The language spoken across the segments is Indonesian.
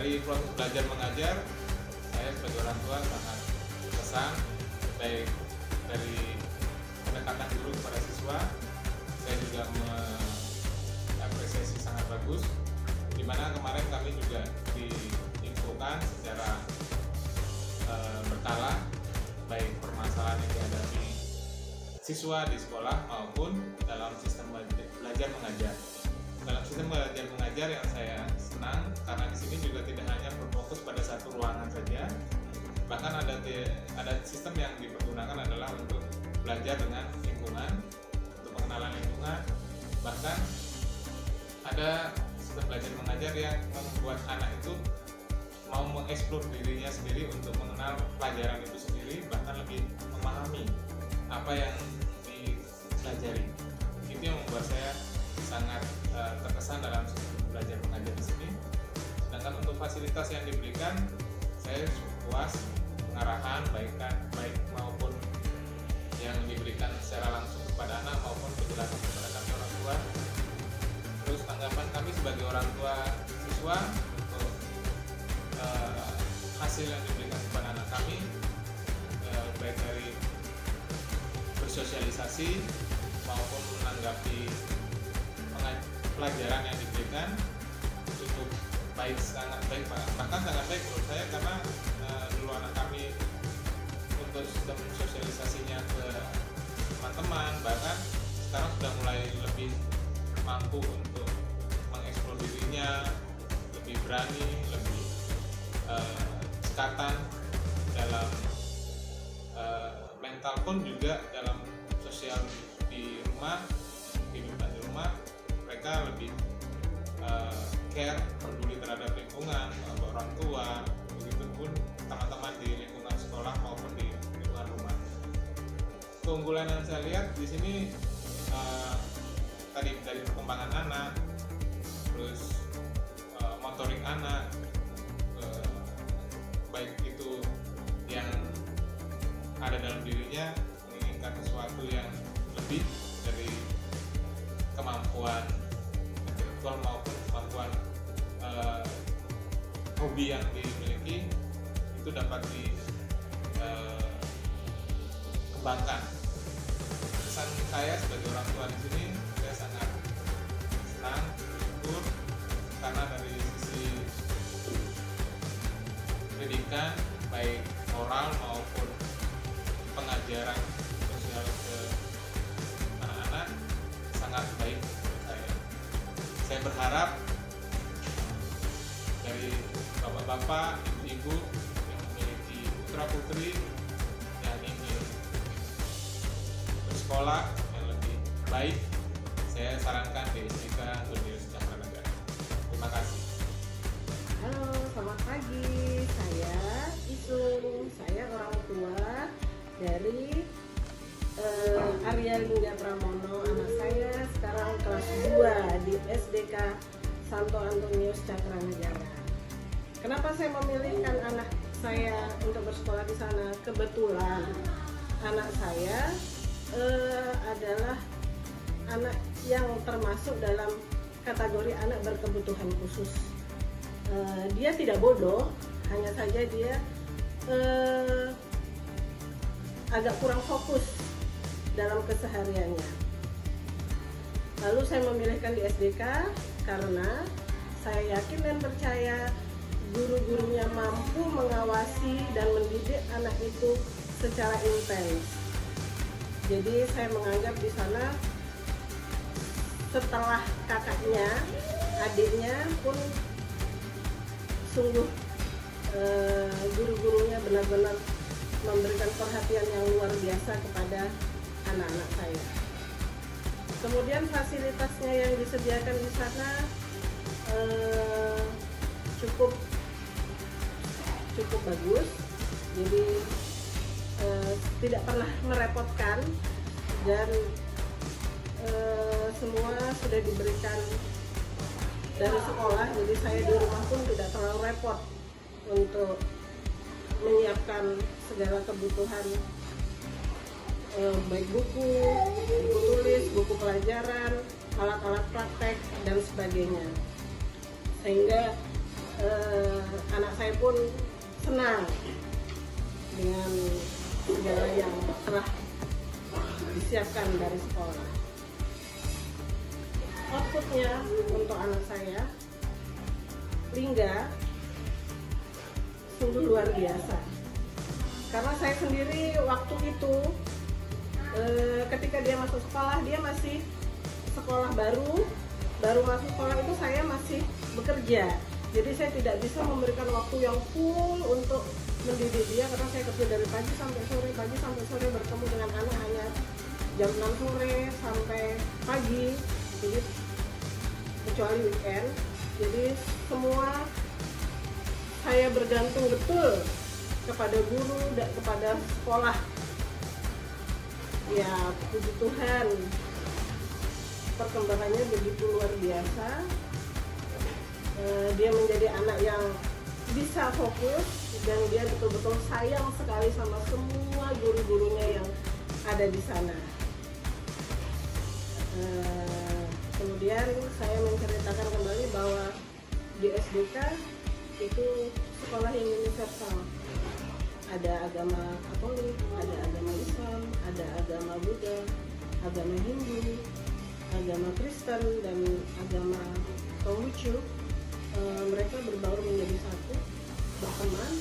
dari proses belajar mengajar, saya sebagai orang tua sangat terkesan, baik dari pendekatan guru kepada siswa. Saya juga mengapresiasi sangat bagus, dimana kemarin kami juga diinfokan secara berkala baik permasalahan yang dihadapi siswa di sekolah maupun dalam sistem belajar mengajar. Dalam sistem belajar mengajar yang saya senang karena di sini juga tidak hanya berfokus pada satu ruangan saja, bahkan ada sistem yang dipergunakan adalah untuk belajar dengan lingkungan, untuk pengenalan lingkungan, bahkan ada sistem belajar mengajar yang membuat anak itu mau mengeksplor dirinya sendiri untuk mengenal pelajaran itu sendiri, bahkan lebih memahami apa yang dipelajari. Itu yang membuat saya sangat terkesan dalam sistem belajar mengajar di sini. Sedangkan untuk fasilitas yang diberikan, saya puas pengarahan baik maupun yang diberikan secara langsung kepada anak maupun penjelasan kepada kami orang tua. Terus tanggapan kami sebagai orang tua siswa untuk hasil yang diberikan kepada anak kami, baik dari bersosialisasi maupun menanggapi pelajaran yang diberikan cukup baik, sangat baik, bahkan sangat baik menurut saya, karena dulu anak kami untuk sistem sosialisasinya ke teman-teman, bahkan sekarang sudah mulai lebih mampu untuk mengeksplor dirinya, lebih berani, lebih cekatan dalam mental pun juga dalam sosial di rumah, kehidupan di rumah. Mereka lebih care, peduli terhadap lingkungan, orang tua, begitupun teman-teman di lingkungan sekolah maupun di lingkungan rumah. Keunggulan yang saya lihat di sini tadi dari perkembangan anak, terus motorik anak, baik itu yang ada dalam dirinya menginginkan sesuatu yang lebih dari kemampuan intelektual maupun kemampuan hobi yang dimiliki, itu dapat dikembangkan. Kesan saya sebagai orang tua di sini, saya sangat senang, bersyukur, karena dari sisi pendidikan baik moral maupun pengajaran sosial ke anak-anak sangat baik menurut saya. Saya berharap dari bapak-bapak, ibu-ibu yang memiliki putra-putri yang ingin bersekolah yang lebih baik, saya sarankan di SDK Guntur Sejahtera Negara. Terima kasih. Halo, selamat pagi. Saya Isung. Saya orang tua dari Arya Lingga Pramono. Anak saya sekarang kelas 2 di SDK Santo Antonius Cakra Negara. Kenapa saya memilihkan anak saya untuk bersekolah di sana? Kebetulan anak saya adalah anak yang termasuk dalam kategori anak berkebutuhan khusus. Dia tidak bodoh, hanya saja dia agak kurang fokus dalam kesehariannya. Lalu saya memilihkan di SDK karena saya yakin dan percaya guru-gurunya mampu mengawasi dan mendidik anak itu secara intens. Jadi saya menganggap di sana setelah kakaknya, adiknya pun sungguh guru-gurunya benar-benar memberikan perhatian yang luar biasa kepada anak-anak saya. Kemudian fasilitasnya yang disediakan di sana cukup bagus, jadi tidak pernah merepotkan, dan semua sudah diberikan dari sekolah, jadi saya di rumah pun tidak terlalu repot untuk menyiapkan segala kebutuhan, baik buku tulis, buku pelajaran, alat-alat praktek dan sebagainya, sehingga anak saya pun senang dengan segala yang telah disiapkan dari sekolah. Outputnya untuk anak saya, Lingga, sungguh luar biasa. Karena saya sendiri waktu itu ketika dia masuk sekolah, dia masih sekolah baru masuk sekolah itu saya masih bekerja. Jadi saya tidak bisa memberikan waktu yang full untuk mendidik dia karena saya kerja dari pagi sampai sore bertemu dengan anak hanya jam 6 sore sampai pagi. Jadi kecuali weekend. Jadi semua saya bergantung betul kepada guru dan kepada sekolah. Ya, puji Tuhan, perkembangannya begitu luar biasa. Dia menjadi anak yang bisa fokus dan dia betul-betul sayang sekali sama semua guru-gurunya yang ada di sana. Kemudian saya menceritakan kembali bahwa di SDK itu sekolah yang universal. Ada agama Katolik, ada agama Islam, ada agama Buddha, agama Hindu, agama Kristen, dan agama Konghucu. Mereka berbaur menjadi satu, berteman,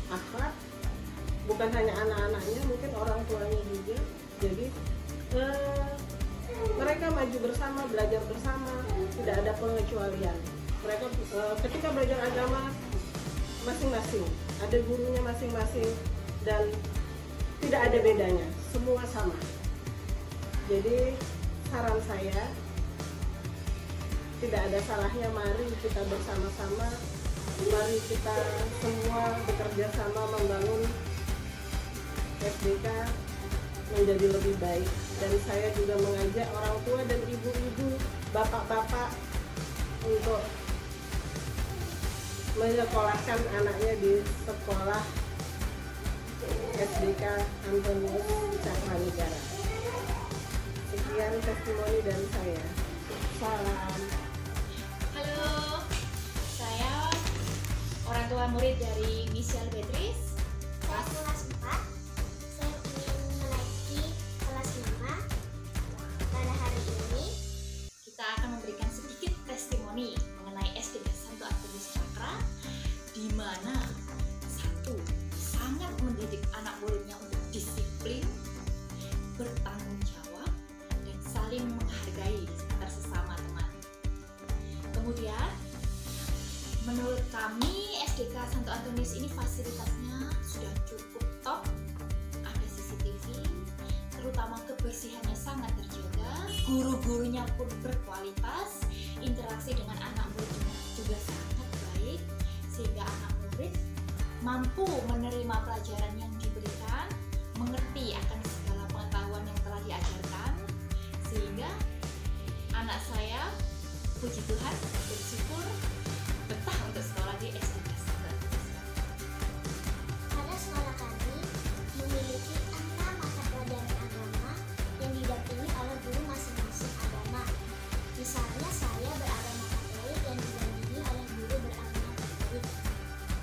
akrab. Bukan hanya anak-anaknya, mungkin orang tuanya juga. Jadi mereka maju bersama, belajar bersama, tidak ada pengecualian. Mereka ketika belajar agama masing-masing, ada gurunya masing-masing, dan tidak ada bedanya, semua sama. Jadi saran saya, tidak ada salahnya mari kita bersama-sama, mari kita semua bekerja sama membangun SDK menjadi lebih baik. Dan saya juga mengajak orang tua dan ibu-ibu, bapak-bapak untuk menyekolahkan anaknya di sekolah SDK Antonius Cakranegara. Sekian testimoni dari saya. Salam. Halo, saya orang tua murid dari Michelle Beatrice, Saya kelas 4. Saya ingin menaiki kelas 5. Pada hari ini, kita akan memberikan sedikit testimoni mengenai SDK Santo Antonius Cakra, di mana satu, sangat mendidik anak muridnya untuk disiplin, bertanggung jawab, dan saling menghargai antar sesama teman. Kemudian, menurut kami SDK Santo Antonius ini fasilitasnya sudah cukup top. Ada CCTV, terutama kebersihannya sangat terjaga, guru-gurunya pun berkualitas, interaksi dengan anak murid juga sangat baik, sehingga anak murid mampu menerima pelajaran yang diberikan, mengerti akan segala pengetahuan yang telah diajarkan, sehingga anak saya, puji Tuhan, bersyukur betah untuk sekolah di SDK Santo Antonius Cakra. pada sekolah kami memiliki 6 mata pelajaran agama yang didampingi oleh guru masing-masing agama. Misalnya saya beragama Katolik yang didampingi oleh guru beragama Katolik.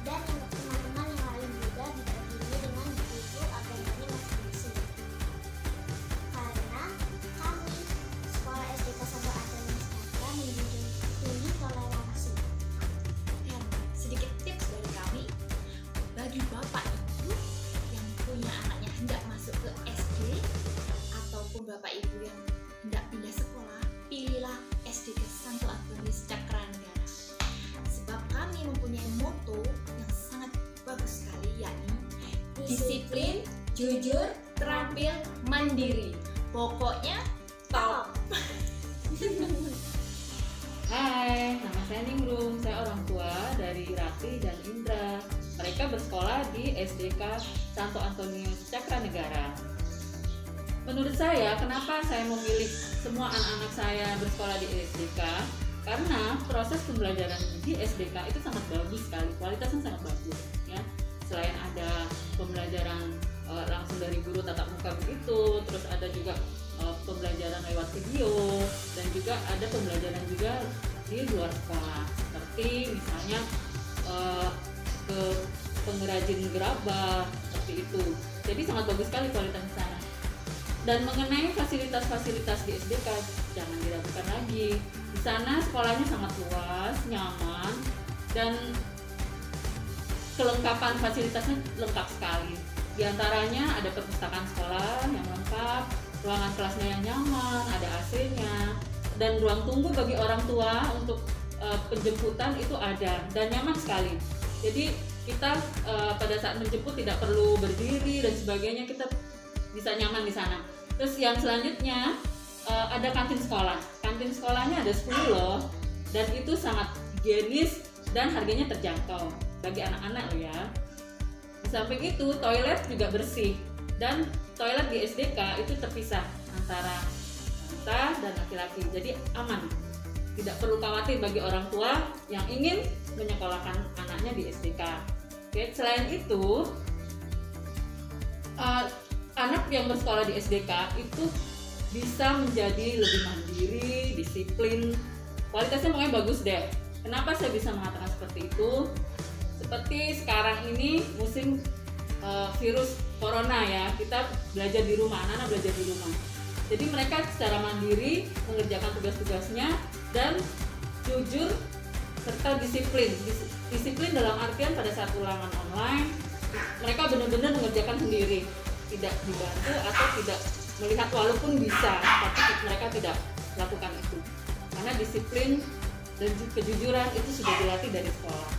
Dan untuk teman-teman yang lain juga didampingi dengan guru agamanya masing-masing. Karena kami, sekolah SDK Santo Antonius Cakra, menjunjung tinggi toleransi. Dan sedikit tips dari kami, bagi bapak ibu yang punya anaknya hendak masuk ke SD ataupun bapak ibu yang hendak pindah sekolah, pilihlah SDK Santo Antonius Cakranegara, sebab kami mempunyai moto yang sangat bagus sekali, yakni disiplin, jujur, terampil, mandiri. Pokoknya top. Hai, nama saya Ningrum. Saya orang tua dari Rati dan Indra. Mereka bersekolah di SDK Santo Antonius Cakranegara. Menurut saya, kenapa saya memilih semua anak-anak saya bersekolah di SDK? Karena proses pembelajaran di SDK itu sangat bagus sekali, kualitasnya sangat bagus. Ya, selain ada pembelajaran langsung dari guru tatap muka begitu, terus ada juga pembelajaran lewat video, dan juga ada pembelajaran juga di luar sekolah, seperti misalnya pengrajin gerabah seperti itu. Jadi sangat bagus sekali kualitas di sana. Dan mengenai fasilitas-fasilitas di SDK, jangan diragukan lagi. Di sana sekolahnya sangat luas, nyaman, dan kelengkapan fasilitasnya lengkap sekali. Di antaranya ada perpustakaan sekolah yang lengkap, ruangan kelasnya yang nyaman, ada AC-nya, dan ruang tunggu bagi orang tua untuk penjemputan itu ada dan nyaman sekali. Jadi kita pada saat menjemput tidak perlu berdiri dan sebagainya, kita bisa nyaman di sana. Terus yang selanjutnya ada kantin sekolah. Kantin sekolahnya ada 10 loh, dan itu sangat higienis dan harganya terjangkau bagi anak-anak loh ya. Di samping itu toilet juga bersih, dan toilet di SDK itu terpisah antara wanita dan laki-laki, jadi aman. Tidak perlu khawatir bagi orang tua yang ingin menyekolahkan anaknya di SDK. Oke, selain itu anak yang bersekolah di SDK itu bisa menjadi lebih mandiri, disiplin, kualitasnya pokoknya bagus deh. Kenapa saya bisa mengatakan seperti itu? Seperti sekarang ini musim virus corona ya, kita belajar di rumah, anak-anak belajar di rumah. Jadi mereka secara mandiri mengerjakan tugas-tugasnya dan jujur serta disiplin. Disiplin dalam artian pada saat ulangan online mereka benar-benar mengerjakan sendiri, tidak dibantu atau tidak melihat, walaupun bisa, tapi mereka tidak lakukan itu karena disiplin dan kejujuran itu sudah dilatih dari sekolah.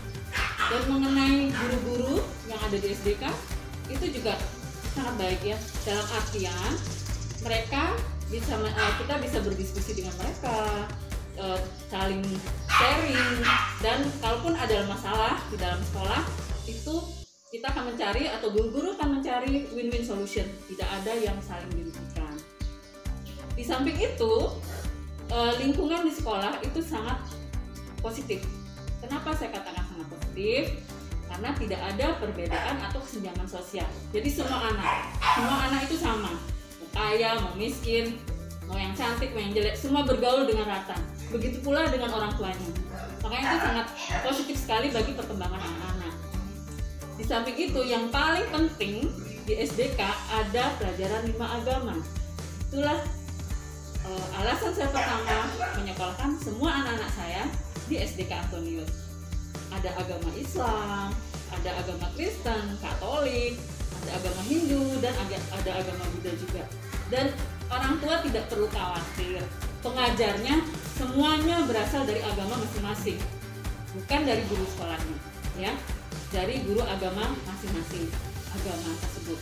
Dan mengenai guru-guru yang ada di SDK itu juga sangat baik ya, dalam artian mereka bisa kita bisa berdiskusi dengan mereka, saling sharing, dan kalaupun ada masalah di dalam sekolah itu kita akan mencari, atau guru-guru akan mencari win-win solution, tidak ada yang saling dirugikan. Di samping itu lingkungan di sekolah itu sangat positif. Kenapa saya katakan sangat positif? Karena tidak ada perbedaan atau kesenjangan sosial. Jadi semua anak itu sama, mau kaya, mau miskin, mau yang cantik, mau yang jelek, semua bergaul dengan rata. Begitu pula dengan orang tuanya. Makanya itu sangat positif sekali bagi perkembangan anak-anak. Di samping itu yang paling penting di SDK ada pelajaran 5 agama. Itulah alasan saya pertama menyekolahkan semua anak-anak saya di SDK Antonius. Ada agama Islam, ada agama Kristen, Katolik, ada agama Hindu, dan ada agama Buddha juga. Dan orang tua tidak perlu khawatir, pengajarnya semuanya berasal dari agama masing-masing, bukan dari guru sekolahnya, ya, dari guru agama masing-masing agama tersebut.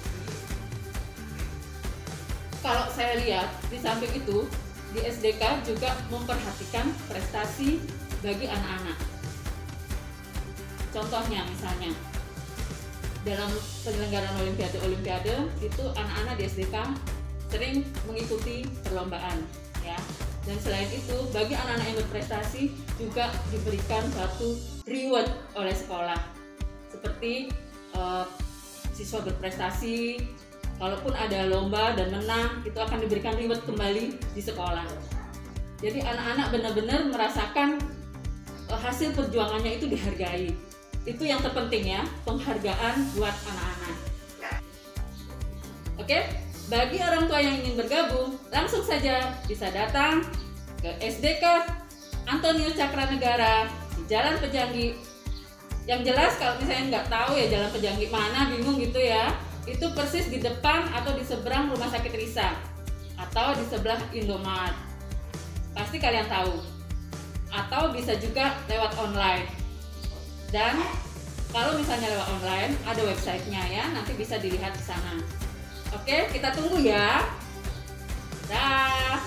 Kalau saya lihat di samping itu di SDK juga memperhatikan prestasi bagi anak-anak. Contohnya misalnya dalam penyelenggaraan olimpiade itu anak-anak di SDK sering mengikuti perlombaan ya. Dan selain itu bagi anak-anak yang berprestasi juga diberikan suatu reward oleh sekolah. Seperti siswa berprestasi, kalaupun ada lomba dan menang, itu akan diberikan reward kembali di sekolah. Jadi anak-anak benar-benar merasakan hasil perjuangannya itu dihargai. Itu yang terpenting ya, penghargaan buat anak-anak. Oke, bagi orang tua yang ingin bergabung, langsung saja bisa datang ke SDK Antonius Cakranegara di Jalan Pejanggi. Yang jelas kalau misalnya nggak tahu ya Jalan Pejanggi mana, bingung gitu ya, itu persis di depan atau di seberang Rumah Sakit Risa atau di sebelah Indomaret. Pasti kalian tahu. Atau bisa juga lewat online. Dan kalau misalnya lewat online ada websitenya ya, nanti bisa dilihat di sana. Oke, kita tunggu ya. Dah.